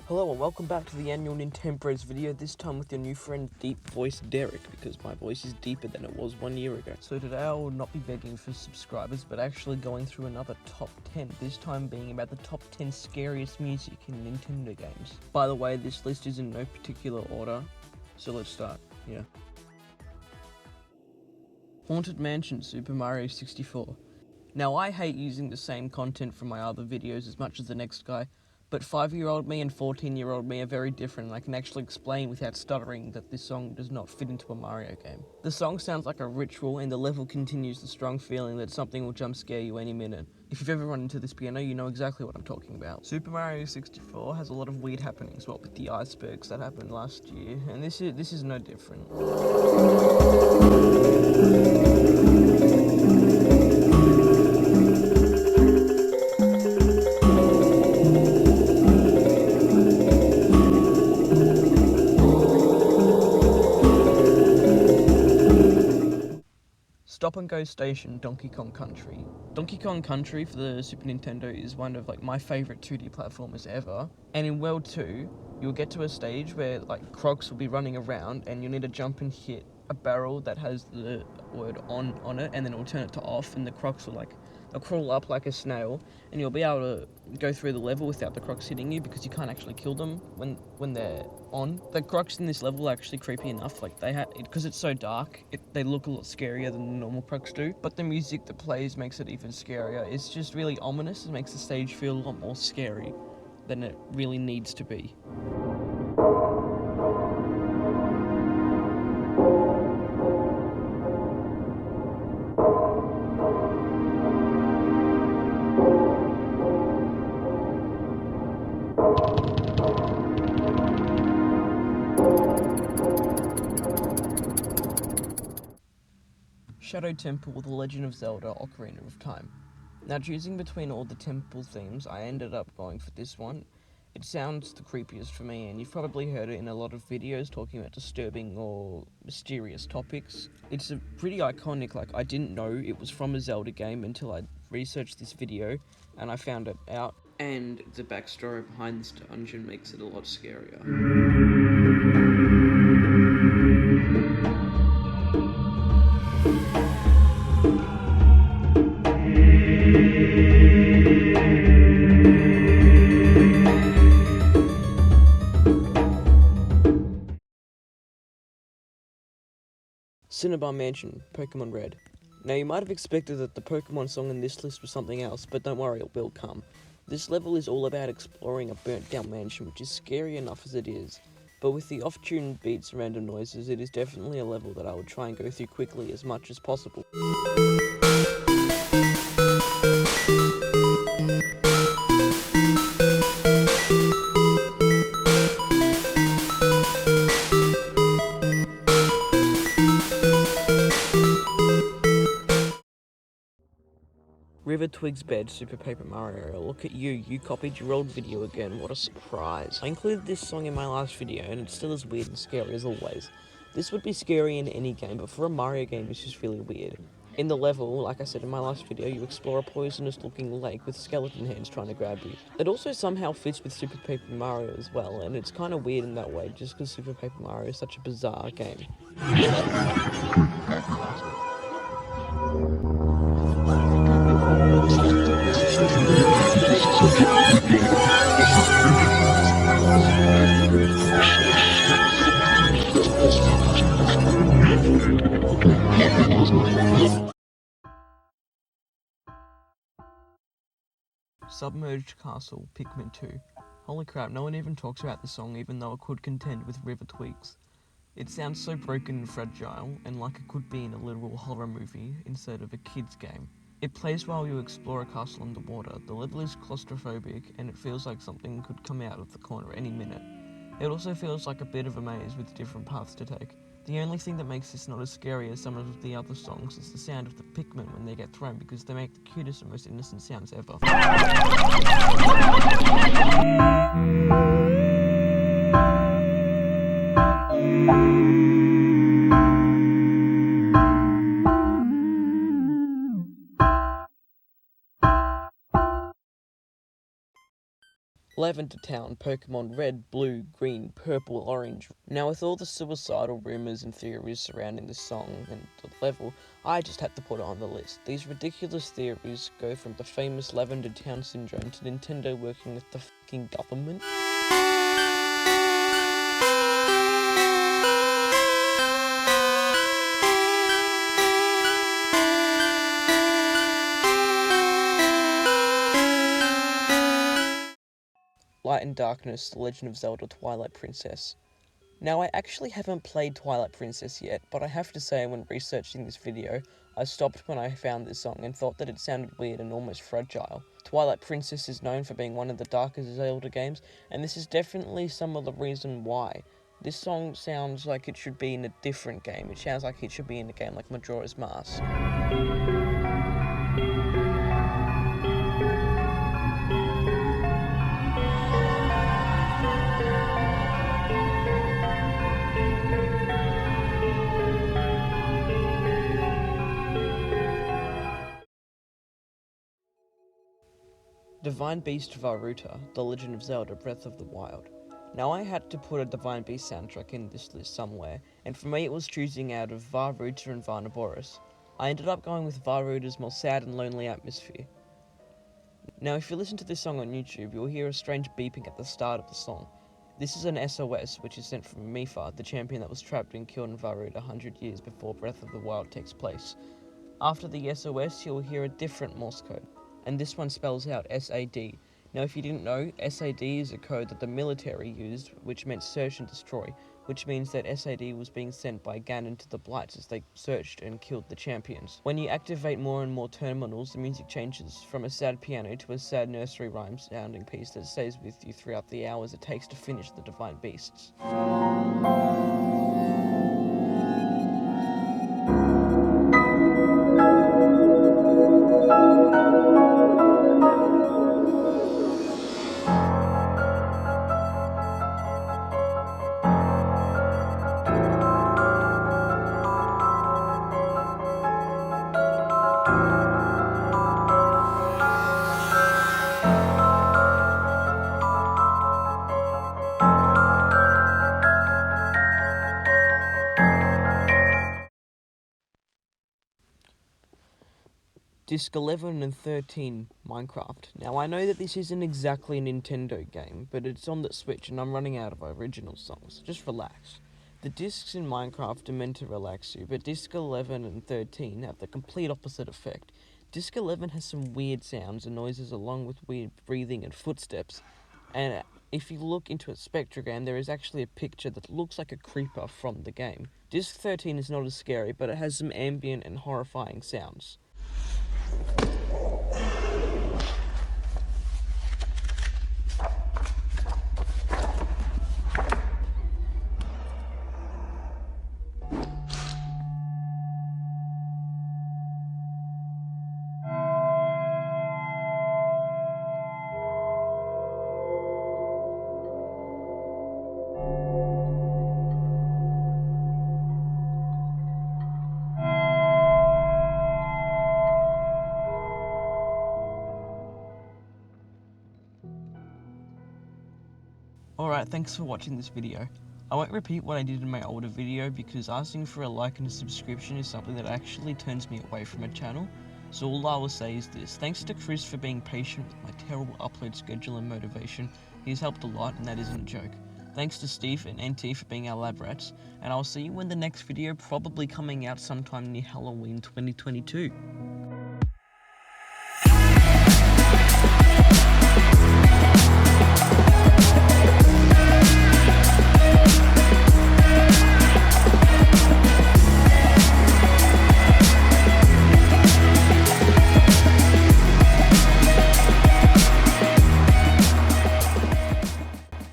Hello and welcome back to the annual Nintenbros video, this time with your new friend Deep Voice Derek, because my voice is deeper than it was 1 year ago. So today I will not be begging for subscribers, but actually going through another top 10, this time being about the top 10 scariest music in Nintendo games. By the way, this list is in no particular order, so let's start. Haunted Mansion, Super Mario 64. Now I hate using the same content from my other videos as much as the next guy, but 5-year-old me and 14-year-old me are very different, and I can actually explain without stuttering that this song does not fit into a Mario game. The song sounds like a ritual, and the level continues the strong feeling that something will jump scare you any minute. If you've ever run into this piano, you know exactly what I'm talking about. Super Mario 64 has a lot of weird happenings, what with the icebergs that happened last year, and this is no different. Stop and Go Station, Donkey Kong Country. Donkey Kong Country for the Super Nintendo is one of my favourite 2D platformers ever. And in World 2, you'll get to a stage where crocs will be running around and you'll need to jump and hit a barrel that has the word on it, and then it'll turn it to off, and the crocs will they'll crawl up like a snail, and you'll be able to go through the level without the crocs hitting you because you can't actually kill them when they're on. The crocs in this level are actually creepy enough, because it's so dark, they look a lot scarier than the normal crocs do, but the music that plays makes it even scarier. It's just really ominous. It makes the stage feel a lot more scary than it really needs to be. Shadow Temple, The Legend of Zelda, Ocarina of Time. Now, choosing between all the temple themes, I ended up going for this one. It sounds the creepiest for me, and you've probably heard it in a lot of videos talking about disturbing or mysterious topics. It's a pretty iconic, I didn't know it was from a Zelda game until I researched this video, and I found it out. And the backstory behind this dungeon makes it a lot scarier. Cinnabar Mansion, Pokemon Red. Now you might have expected that the Pokemon song in this list was something else, but don't worry, it will come. This level is all about exploring a burnt down mansion, which is scary enough as it is, but with the off-tuned beats and random noises, it is definitely a level that I would try and go through quickly as much as possible. River Twig's Bed, Super Paper Mario. Look at you, you copied your old video again, what a surprise. I included this song in my last video, and it's still as weird and scary as always. This would be scary in any game, but for a Mario game it's just really weird. In the level, like I said in my last video, you explore a poisonous looking lake with skeleton hands trying to grab you. It also somehow fits with Super Paper Mario as well, and it's kind of weird in that way, just because Super Paper Mario is such a bizarre game. Submerged Castle, Pikmin 2. Holy crap, no one even talks about the song even though it could contend with River Twigs. It sounds so broken and fragile, and like it could be in a literal horror movie instead of a kid's game. It plays while you explore a castle underwater. The level is claustrophobic, and it feels like something could come out of the corner any minute. It also feels like a bit of a maze with different paths to take. The only thing that makes this not as scary as some of the other songs is the sound of the Pikmin when they get thrown, because they make the cutest and most innocent sounds ever. Lavender Town, Pokemon Red, Blue, Green, Purple, Orange. Now with all the suicidal rumours and theories surrounding the song and the level, I just had to put it on the list. These ridiculous theories go from the famous Lavender Town syndrome to Nintendo working with the fucking government. Light and Darkness, The Legend of Zelda Twilight Princess. Now I actually haven't played Twilight Princess yet, but I have to say when researching this video, I stopped when I found this song and thought that it sounded weird and almost fragile. Twilight Princess is known for being one of the darkest Zelda games, and this is definitely some of the reason why. This song sounds like it should be in a different game. It sounds like it should be in a game like Majora's Mask. Divine Beast Varuta, The Legend of Zelda Breath of the Wild. Now I had to put a Divine Beast soundtrack in this list somewhere, and for me it was choosing out of Varuta and Varnaboris. I ended up going with Varuta's more sad and lonely atmosphere. Now if you listen to this song on YouTube, you'll hear a strange beeping at the start of the song. This is an SOS, which is sent from Mipha, the champion that was trapped and killed in Varuta 100 years before Breath of the Wild takes place. After the SOS, you'll hear a different Morse code, and this one spells out SAD. Now if you didn't know, SAD is a code that the military used, which meant search and destroy, which means that SAD was being sent by Ganon to the Blights as they searched and killed the champions. When you activate more and more terminals, the music changes from a sad piano to a sad nursery rhyme sounding piece that stays with you throughout the hours it takes to finish the Divine Beasts. Disc 11 and 13, Minecraft. Now I know that this isn't exactly a Nintendo game, but it's on the Switch and I'm running out of original songs. Just relax. The discs in Minecraft are meant to relax you, but Disc 11 and 13 have the complete opposite effect. Disc 11 has some weird sounds and noises along with weird breathing and footsteps, and if you look into a spectrogram, there is actually a picture that looks like a creeper from the game. Disc 13 is not as scary, but it has some ambient and horrifying sounds. Alright, thanks for watching this video. I won't repeat what I did in my older video because asking for a like and a subscription is something that actually turns me away from a channel. So all I will say is this: thanks to Chris for being patient with my terrible upload schedule and motivation. He's helped a lot and that isn't a joke. Thanks to Steve and NT for being our lab rats, and I'll see you in the next video, probably coming out sometime near Halloween 2022.